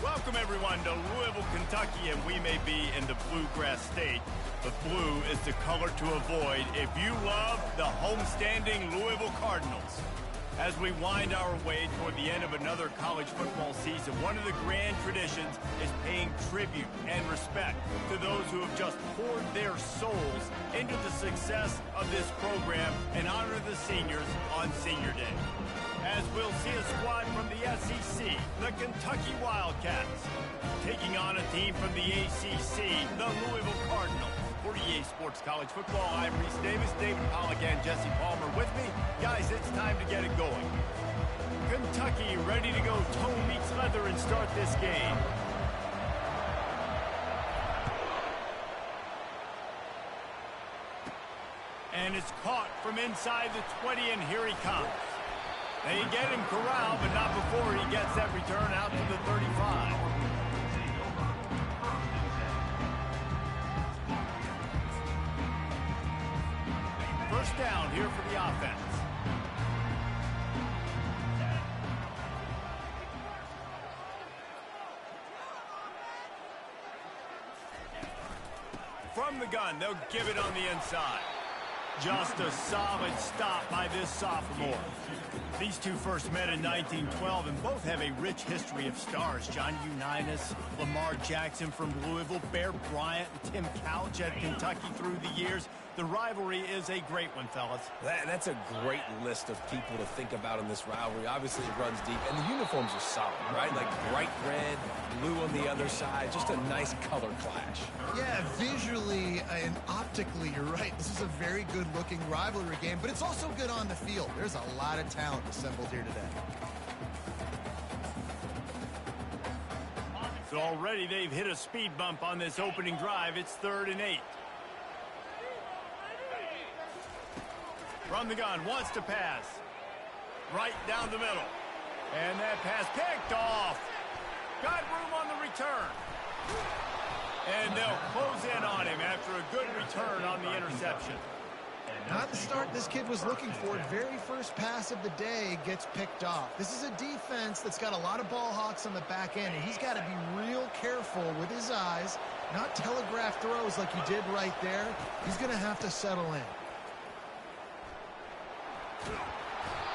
Welcome, everyone, to Louisville, Kentucky, and we may be in the Bluegrass State, but blue is the color to avoid if you love the homestanding Louisville Cardinals. As we wind our way toward the end of another college football season, one of the grand traditions is paying tribute and respect to those who have just poured their souls into the success of this program and honor the seniors on Senior Day. As we'll see a squad from the SEC, the Kentucky Wildcats, taking on a team from the ACC, the Louisville Cardinals. For EA Sports College Football, I'm Reese Davis, David Pollack, and Jesse Palmer with me. Guys, it's time to get it going. Kentucky ready to go toe meets leather and start this game. And it's caught from inside the 20, and here he comes. They get him corralled, but not before he gets that return out to the 35. First down here for the offense. From the gun, they'll give it on the inside. Just a solid stop by this sophomore. These two first met in 1912, and both have a rich history of stars. John Unitas, Lamar Jackson from Louisville, Bear Bryant, and Tim Couch at Kentucky through the years. The rivalry is a great one, fellas. That's a great list of people to think about in this rivalry. Obviously, it runs deep, and the uniforms are solid, right? Like bright red, blue on the other side, just a nice color clash. Yeah, visually and optically, you're right. This is a very good-looking rivalry game, but it's also good on the field. There's a lot of talent assembled here today. So already they've hit a speed bump on this opening drive. It's 3rd and 8. From the gun, wants to pass. Right down the middle. And that pass picked off. Got room on the return. And they'll close in on him after a good return on the interception. Not the start this kid was looking for. Very first pass of the day gets picked off. This is a defense that's got a lot of ball hawks on the back end, and he's got to be real careful with his eyes, not telegraph throws like he did right there. He's going to have to settle in.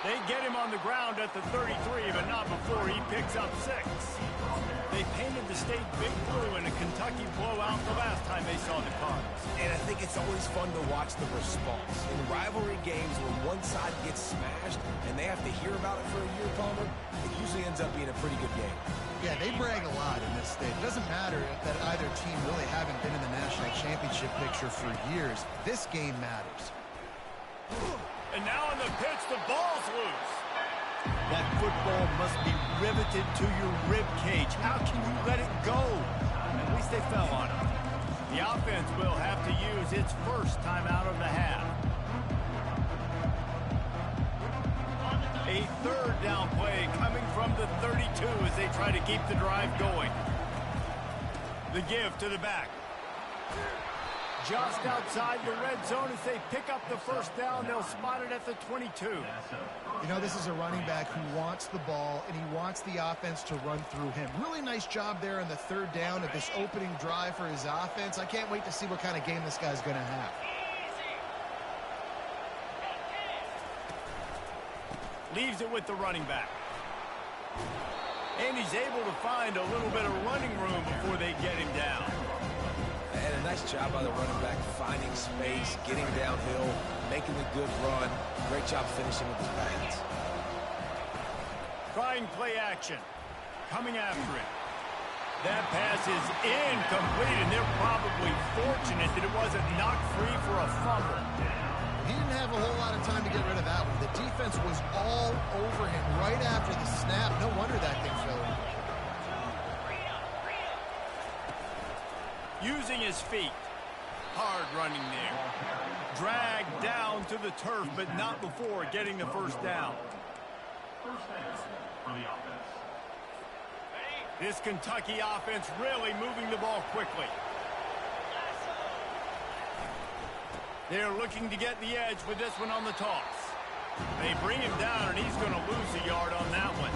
They get him on the ground at the 33, but not before he picks up 6. They painted the state big blue in a Kentucky blowout the last time they saw the Cardinals. And I think it's always fun to watch the response. In rivalry games, when one side gets smashed and they have to hear about it for a year, Palmer, it usually ends up being a pretty good game. Yeah, they brag a lot in this state. It doesn't matter that either team really haven't been in the national championship picture for years. This game matters. And now on the pitch, the ball's loose. That football must be riveted to your rib cage. How can you let it go? At least they fell on it. The offense will have to use its first timeout of the half. A 3rd down play coming from the 32 as they try to keep the drive going. The give to the back. Just outside the red zone as they pick up the first down. They'll spot it at the 22. You know, this is a running back who wants the ball, and he wants the offense to run through him. Really nice job there on the 3rd down of this opening drive for his offense. I can't wait to see what kind of game this guy's going to have. Leaves it with the running back. And he's able to find a little bit of running room before they get him down. And a nice job by the running back, finding space, getting downhill, making a good run. Great job finishing with his pads. Trying play action. Coming after it. That pass is incomplete, and they're probably fortunate that it wasn't knocked free for a fumble. He didn't have a whole lot of time to get rid of that one. The defense was all over him right after the snap. No wonder that thing fell in. Using his feet. Hard running there. Dragged down to the turf, but not before getting the first down. First down for the offense. This Kentucky offense really moving the ball quickly. They're looking to get the edge with this one on the toss. They bring him down, and he's going to lose a yard on that one.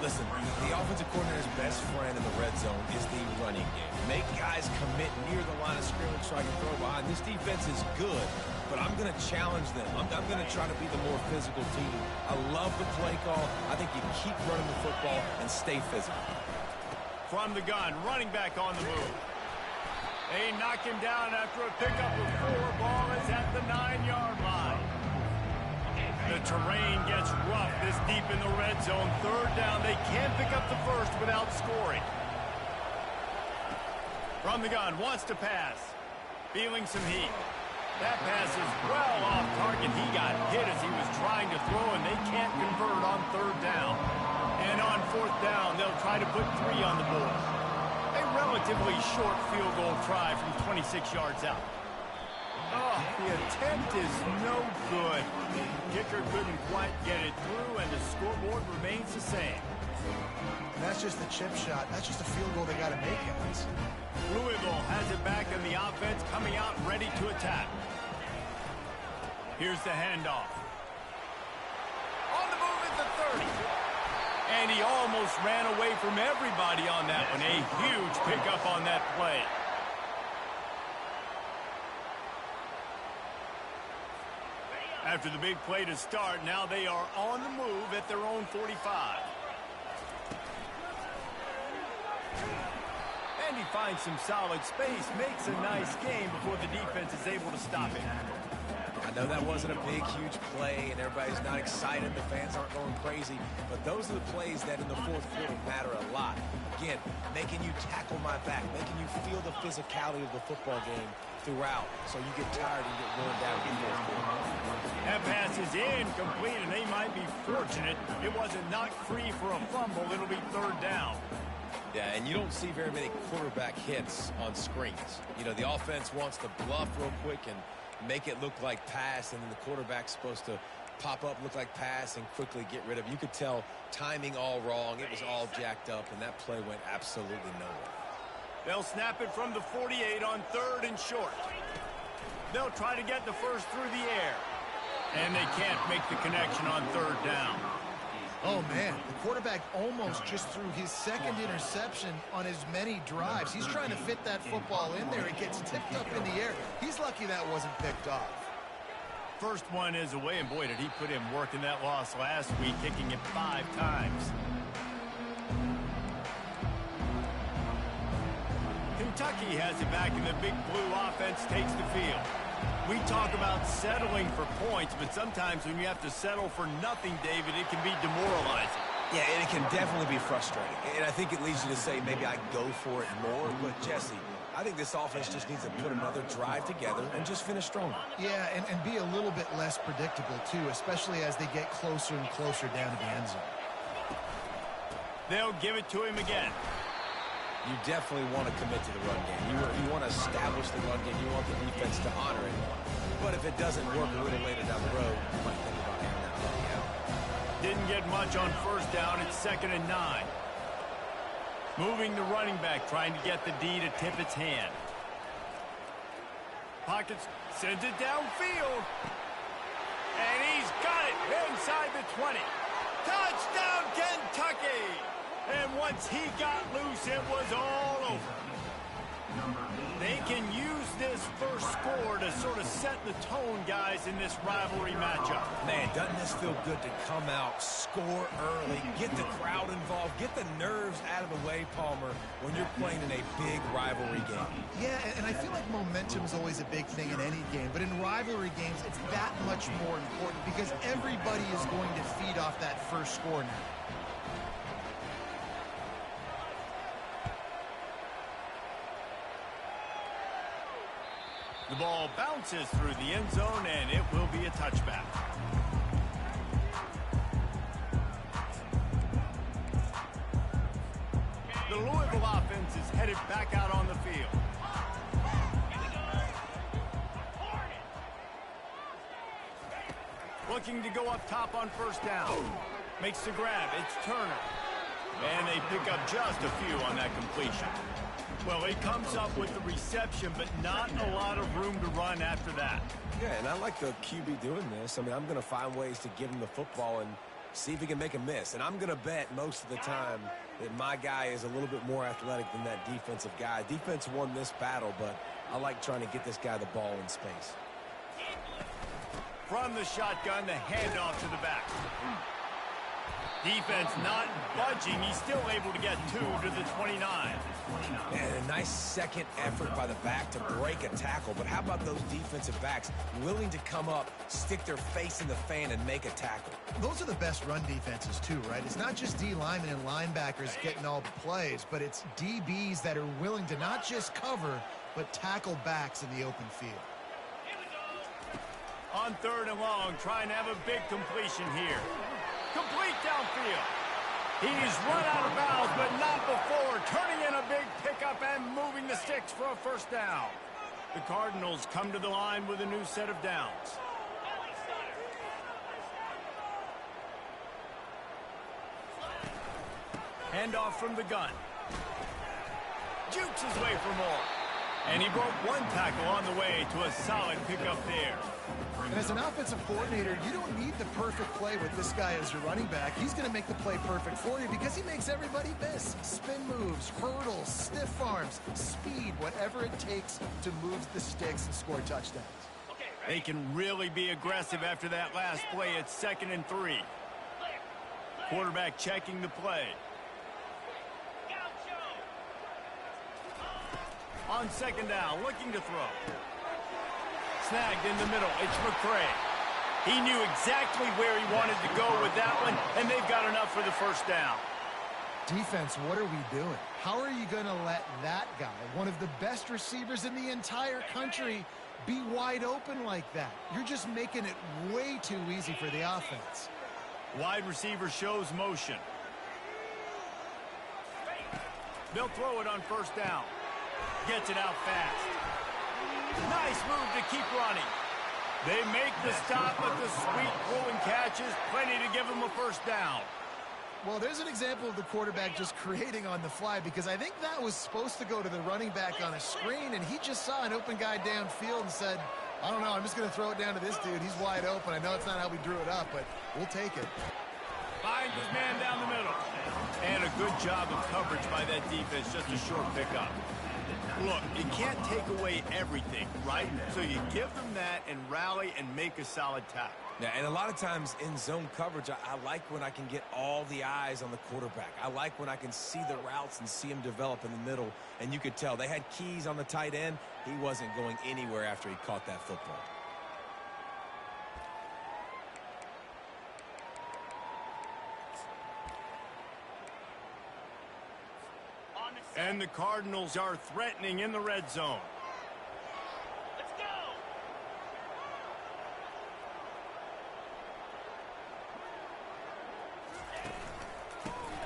Listen, the offensive coordinator's best trend in the red zone is the running game. Make guys commit near the line of scrimmage so I can throw behind. This defense is good, but I'm going to challenge them. I'm going to try to be the more physical team. I love the play call. I think you keep running the football and stay physical. From the gun, running back on the move. They knock him down after a pickup of 4. Ball is at the 9-yard line. The terrain gets rough this deep in the red zone. 3rd down. They can't pick up the first without scoring. From the gun, wants to pass. Feeling some heat. That pass is well off target. He got hit as he was trying to throw, and they can't convert on 3rd down. And on 4th down, they'll try to put 3 on the board. A relatively short field goal try from 26 yards out. Oh, the attempt is no good. Kicker couldn't quite get it through, and the scoreboard remains the same. That's just the chip shot. That's just a field goal they got to make, guys. Louisville has it back in the offense, coming out ready to attack. Here's the handoff. On the move at the 30. And he almost ran away from everybody on that one. A huge pickup on that play. After the big play to start, now they are on the move at their own 45. And he finds some solid space, makes a nice game before the defense is able to stop it. I know that wasn't a big, huge play, and everybody's not excited. The fans aren't going crazy. But those are the plays that in the 4th quarter matter a lot. Again, making you tackle my back, making you feel the physicality of the football game throughout, so you get tired and get worn down in the 4th quarter. That pass is incomplete, and they might be fortunate it wasn't knocked free for a fumble. It'll be 3rd down. Yeah, and you don't see very many quarterback hits on screens. You know, the offense wants to bluff real quick and make it look like pass, and then the quarterback's supposed to pop up, look like pass, and quickly get rid of it. You could tell timing all wrong. It was all jacked up, and that play went absolutely nowhere. They'll snap it from the 48 on 3rd and short. They'll try to get the first through the air. And they can't make the connection on 3rd down. Oh, man, the quarterback almost just threw his 2nd interception on as many drives. He's trying to fit that football in there. It gets tipped up in the air. He's lucky that wasn't picked off. First one is away, and boy, did he put in work in that loss last week, kicking it 5 times. Kentucky has it back, and the Big Blue offense takes the field. We talk about settling for points, but sometimes when you have to settle for nothing, David, it can be demoralizing. Yeah, and it can definitely be frustrating. And I think it leads you to say maybe I go for it more. But, Jesse, I think this offense just needs to put another drive together and just finish stronger. Yeah, and be a little bit less predictable, too, especially as they get closer and closer down to the end zone. They'll give it to him again. You definitely want to commit to the run game. You want to establish the run game. You want the defense to honor it. But if it doesn't work a little later down the road, you might think about airing that play out. Didn't get much on 1st down. It's 2nd and 9. Moving the running back, trying to get the D to tip its hand. Pockets sends it downfield. And he's got it inside the 20. Touchdown, Kentucky! And once he got loose, it was all over. They can use this first score to sort of set the tone, guys, in this rivalry matchup. Man, doesn't this feel good to come out, score early, get the crowd involved, get the nerves out of the way, Palmer, when you're playing in a big rivalry game? Yeah, and I feel like momentum is always a big thing in any game, but in rivalry games, it's that much more important because everybody is going to feed off that first score now. The ball bounces through the end zone, and it will be a touchback. The Louisville offense is headed back out on the field. Looking to go up top on 1st down. Makes the grab. It's Turner. And they pick up just a few on that completion. Well, he comes up with the reception, but not a lot of room to run after that. Yeah, and I like the QB doing this. I mean, I'm going to find ways to give him the football and see if he can make a miss. And I'm going to bet most of the time that my guy is a little bit more athletic than that defensive guy. Defense won this battle, but I like trying to get this guy the ball in space. From the shotgun, the handoff to the back. Defense not budging. He's still able to get 2 to the 29. And a nice second effort by the back to break a tackle. But how about those defensive backs willing to come up, stick their face in the fan, and make a tackle? Those are the best run defenses, too, right? It's not just D linemen and linebackers getting all the plays, but it's DBs that are willing to not just cover, but tackle backs in the open field. On 3rd and long, trying to have a big completion here. Complete downfield. He's run out of bounds, but not before turning in a big pickup and moving the sticks for a first down. The Cardinals come to the line with a new set of downs. Handoff from the gun. Jukes his way for more. And he broke one tackle on the way to a solid pickup there. And as an offensive coordinator, you don't need the perfect play with this guy as your running back. He's going to make the play perfect for you because he makes everybody miss. Spin moves, hurdles, stiff arms, speed, whatever it takes to move the sticks and score touchdowns. They can really be aggressive after that last play. It's 2nd and 3. Quarterback checking the play. On 2nd down, looking to throw. Snagged in the middle. It's McCray. He knew exactly where he wanted to go with that one, and they've got enough for the first down. Defense, what are we doing? How are you going to let that guy, one of the best receivers in the entire country, be wide open like that? You're just making it way too easy for the offense. Wide receiver shows motion. They'll throw it on 1st down. Gets it out fast. Nice move to keep running. They make the stop, but the sweet rolling catch is plenty to give them a first down. Well, there's an example of the quarterback just creating on the fly, because I think that was supposed to go to the running back on a screen, and he just saw an open guy downfield and said, I don't know, I'm just going to throw it down to this dude. He's wide open. I know it's not how we drew it up, but we'll take it. Finds his man down the middle. And a good job of coverage by that defense, just a short pickup. Look, you can't take away everything, right? So you give them that and rally and make a solid tackle. Yeah, and a lot of times in zone coverage, I like when I can get all the eyes on the quarterback. I like when I can see the routes and see him develop in the middle. And you could tell they had keys on the tight end. He wasn't going anywhere after he caught that football. And the Cardinals are threatening in the red zone. Let's go!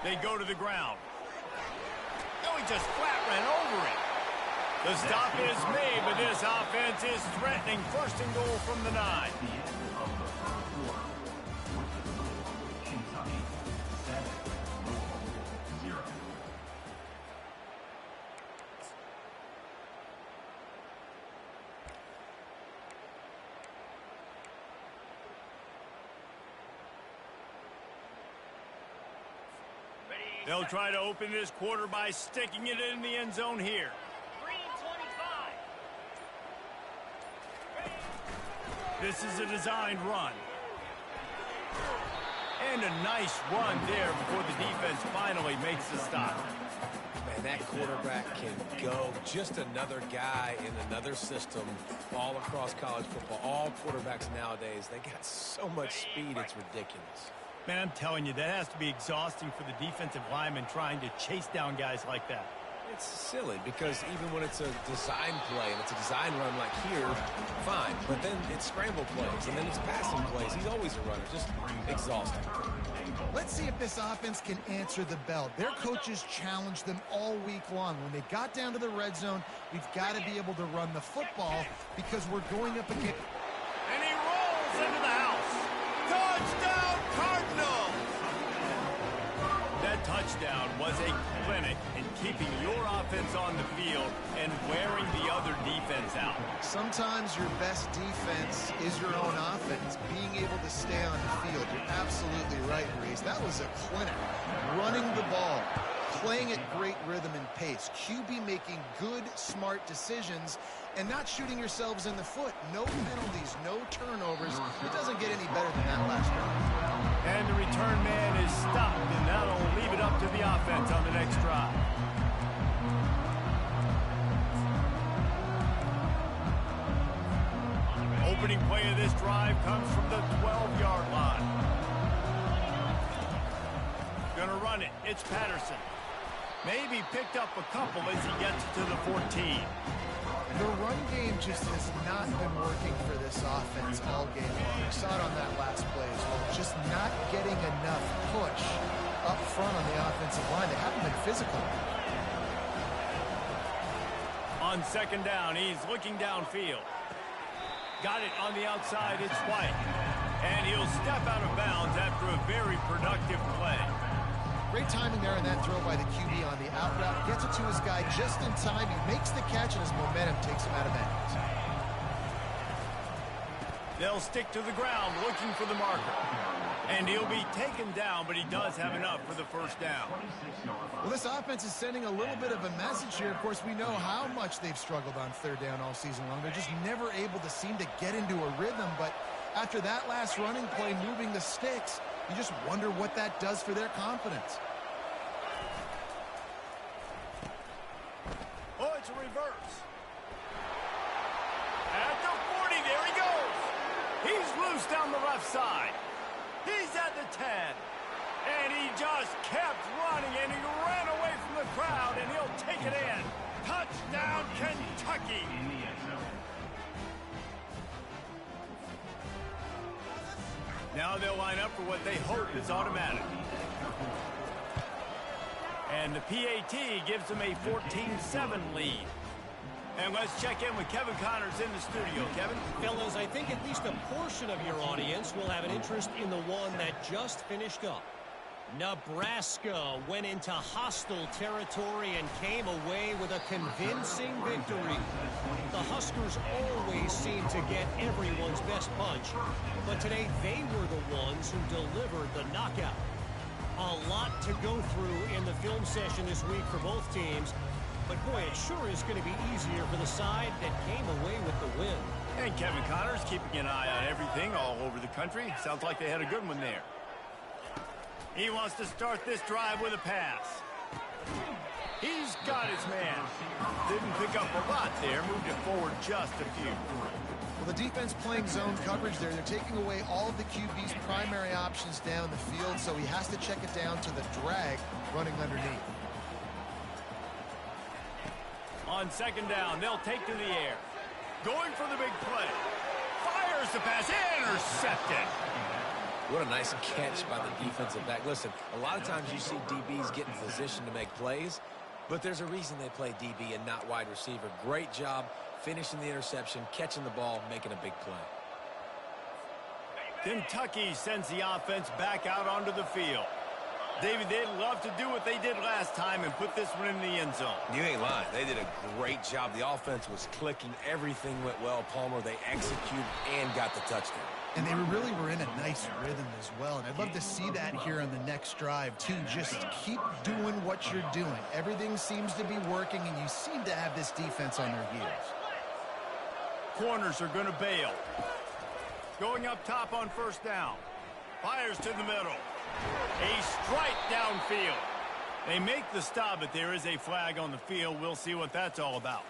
They go to the ground. No, he just flat ran over it. The stop is made, but this offense is threatening. 1st and goal from the 9. They'll try to open this quarter by sticking it in the end zone here. Green 25. This is a designed run. And a nice run there before the defense finally makes the stop. Man, that quarterback can go. Just another guy in another system all across college football. All quarterbacks nowadays, they got so much speed, it's ridiculous. Man, I'm telling you, that has to be exhausting for the defensive lineman trying to chase down guys like that. It's silly because even when it's a design play and it's a design run like here, fine. But then it's scramble plays and then it's passing plays. He's always a runner, just exhausting. Let's see if this offense can answer the bell. Their coaches challenged them all week long. When they got down to the red zone, we've got to be able to run the football because we're going up against... And he rolls into the house. Touchdown, Cardinals! That touchdown was a clinic in keeping your offense offense on the field and wearing the other defense out. Sometimes your best defense is your own offense, being able to stay on the field. You're absolutely right, Reese. That was a clinic. Running the ball, playing at great rhythm and pace. QB making good, smart decisions and not shooting yourselves in the foot. No penalties, no turnovers. It doesn't get any better than that last drive. And the return man is stopped, and that'll leave it up to the offense on the next drive. Opening play of this drive comes from the 12-yard line. Gonna run it. It's Patterson. Maybe picked up a couple as he gets to the 14. The run game just has not been working for this offense all game long. We saw it on that last play as well. Just not getting enough push up front on the offensive line. They haven't been physical. On second down, he's looking downfield. Got it on the outside. It's White. And he'll step out of bounds after a very productive play. Great timing there in that throw by the QB on the out route. Gets it to his guy just in time. He makes the catch, and his momentum takes him out of bounds. They'll stick to the ground looking for the marker. And he'll be taken down, but he does have enough for the first down. Well, this offense is sending a little bit of a message here. Of course, we know how much they've struggled on third down all season long. They're just never able to seem to get into a rhythm. But after that last running play, moving the sticks, you just wonder what that does for their confidence. Oh, it's a reverse. At the 40, there he goes. He's loose down the left side. He's at the 10. And he just kept running, and he ran away from the crowd, and he'll take it in. Touchdown, Kentucky. Now they'll line up for what they hope is automatic. And the PAT gives them a 14-7 lead. And let's check in with Kevin Connors in the studio. Kevin? Fellas, I think at least a portion of your audience will have an interest in the one that just finished up. Nebraska went into hostile territory and came away with a convincing victory. The Huskers always seem to get everyone's best punch, but today they were the ones who delivered the knockout. A lot to go through in the film session this week for both teams, but boy, it sure is going to be easier for the side that came away with the win. And Kevin Connors keeping an eye on everything all over the country. Sounds like they had a good one there. He wants to start this drive with a pass. He's got his man. Didn't pick up a lot there. Moved it forward just a few. Well, the defense playing zone coverage there. They're taking away all of the QB's primary options down the field, so he has to check it down to the drag running underneath. On second down, they'll take to the air. Going for the big play. Fires the pass. Intercepted. What a nice catch by the defensive back. Listen, a lot of times you see DBs get in position to make plays, but there's a reason they play DB and not wide receiver. Great job finishing the interception, catching the ball, making a big play. Kentucky sends the offense back out onto the field. David, they'd love to do what they did last time and put this one in the end zone. You ain't lying. They did a great job. The offense was clicking. Everything went well. Palmer, they executed and got the touchdown. And they really were in a nice rhythm as well. And I'd love to see that here on the next drive, too. Just keep doing what you're doing. Everything seems to be working, and you seem to have this defense on their heels. Corners are going to bail. Going up top on first down. Fires to the middle. A strike downfield. They make the stop, but there is a flag on the field. We'll see what that's all about.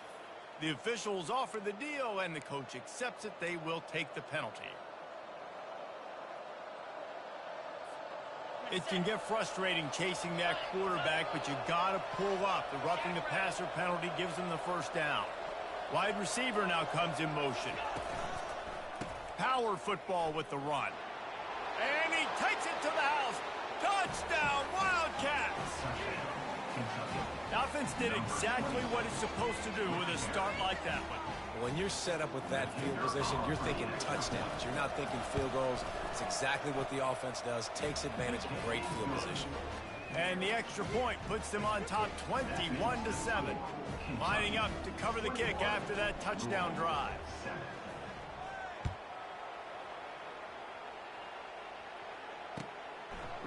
The officials offer the deal, and the coach accepts it. They will take the penalty. It can get frustrating chasing that quarterback, but you got to pull up. The roughing the passer penalty gives them the first down. Wide receiver now comes in motion. Power football with the run. And he takes it to the house. Touchdown, Wildcats! The offense did exactly what it's supposed to do with a start like that one. When you're set up with that field position, you're thinking touchdowns. You're not thinking field goals. It's exactly what the offense does. Takes advantage of a great field position. And the extra point puts them on top 21-7. Lining up to cover the kick after that touchdown drive.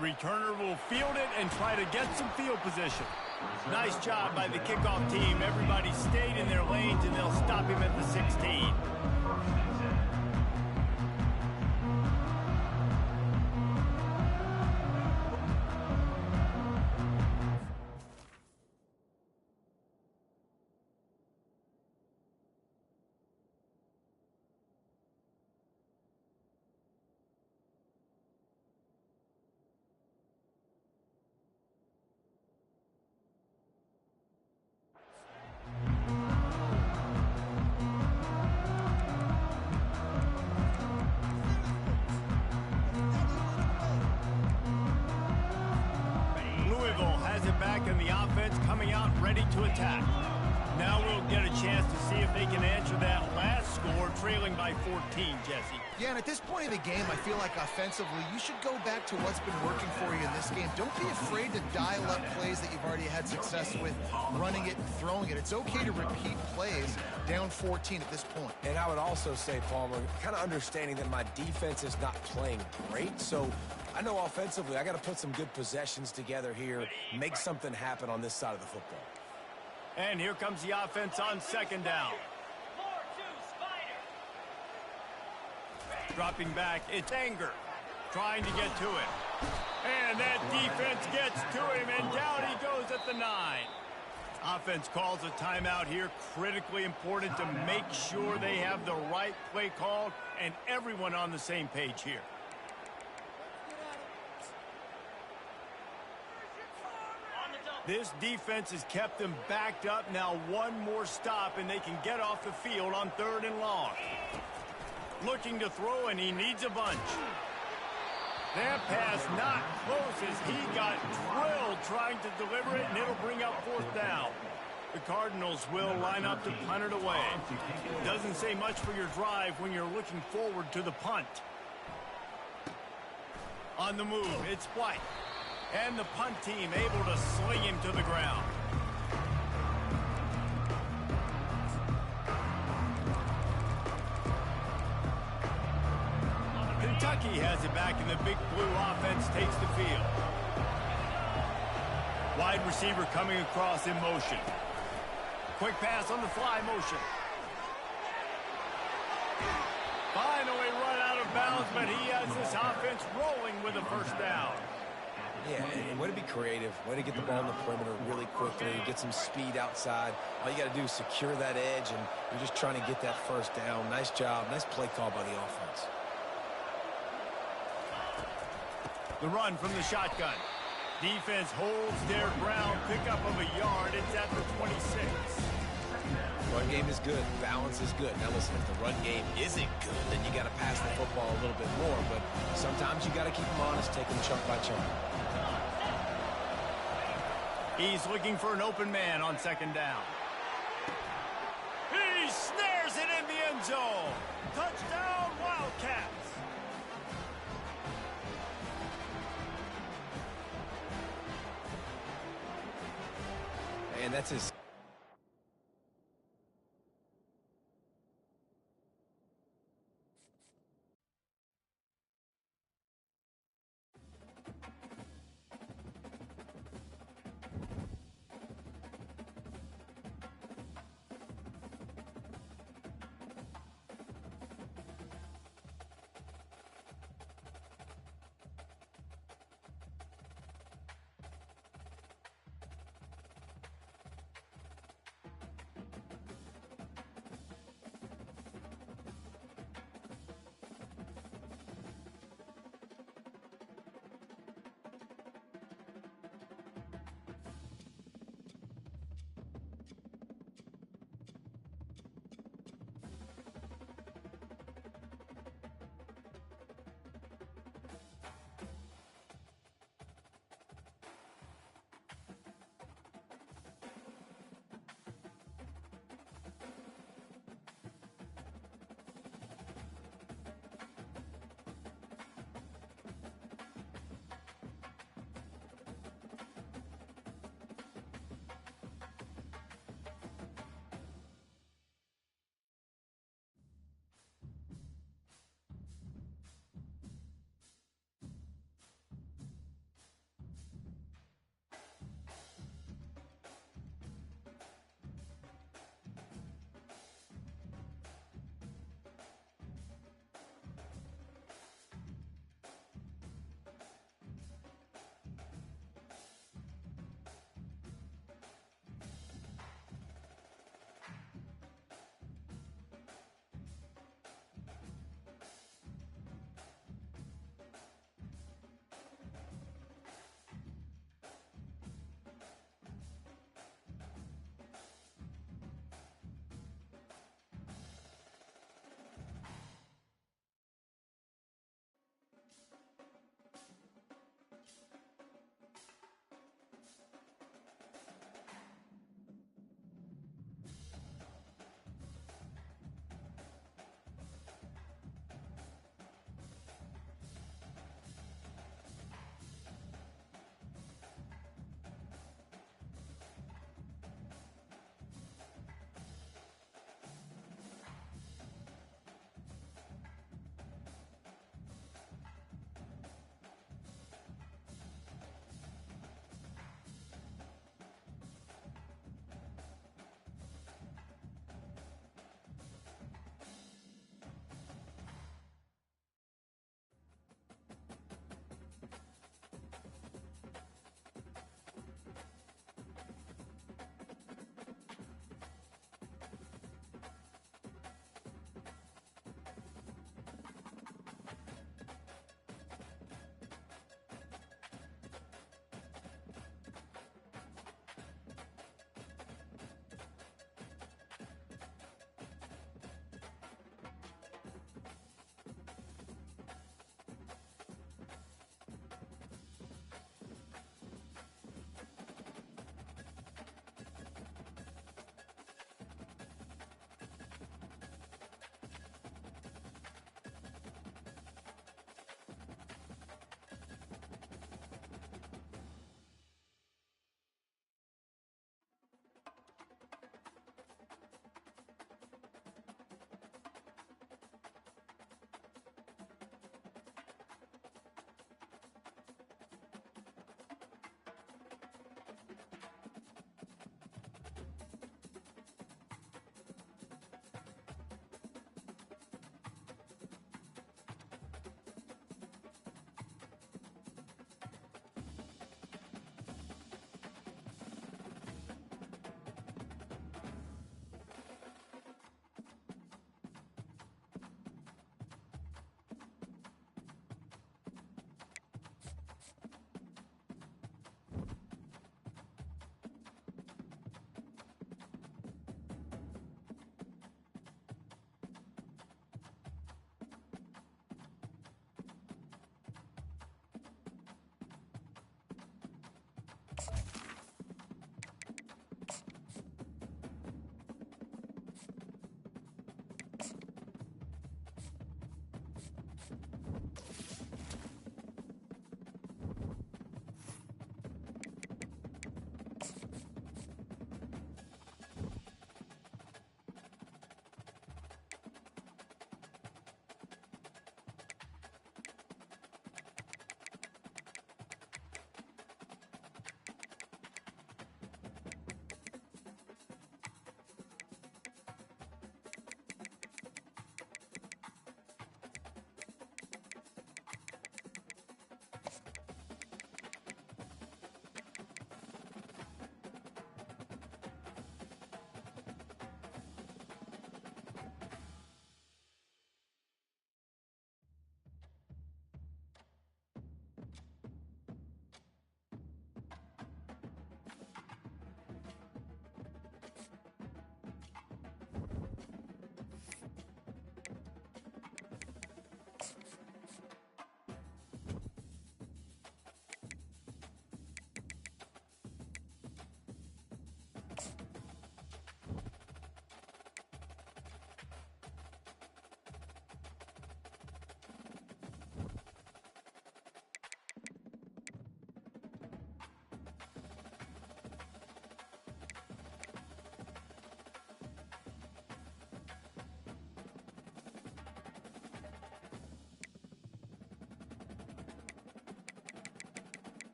Returner will field it and try to get some field position. Nice job by the kickoff team. Everybody stayed in their lanes, and they'll stop him at the 16. And the offense coming out ready to attack. Now we'll get a chance to see if they can answer that last score, trailing by 14, Jesse. Yeah, and at this point of the game, I feel like offensively, you should go back to what's been working for you in this game. Don't be afraid to dial up plays that you've already had success with, running it and throwing it. It's okay to repeat plays down 14 at this point. And I would also say, Palmer, kind of understanding that my defense is not playing great, so I know offensively I got to put some good possessions together here, make something happen on this side of the football. And here comes the offense on second down. 4-2 Spider. Dropping back, it's Anger trying to get to it. And that defense gets to him, and down he goes at the 9. Offense calls a timeout here. Critically important to make sure they have the right play called and everyone on the same page here. This defense has kept them backed up. Now one more stop, and they can get off the field on 3rd and long. Looking to throw, and he needs a bunch. That pass not close as he got drilled trying to deliver it, and it'll bring up 4th down. The Cardinals will line up to punt it away. Doesn't say much for your drive when you're looking forward to the punt. On the move, it's White. And the punt team able to sling him to the ground. Kentucky has it back, and the Big Blue offense takes the field. Wide receiver coming across in motion. Quick pass on the fly motion. Finally run out of bounds, but he has this offense rolling with a 1st down. Yeah, and way to be creative, way to get the ball in the perimeter really quickly, get some speed outside. All you got to do is secure that edge, and you're just trying to get that 1st down. Nice job, nice play call by the offense. The run from the shotgun. Defense holds their ground, pickup of a yard. It's at the 26. Run game is good, balance is good. Now listen, if the run game isn't good, then you got to pass the football a little bit more, but sometimes you got to keep them honest, take them chunk by chunk. He's looking for an open man on 2nd down. He snares it in the end zone. Touchdown, Wildcats. And that's his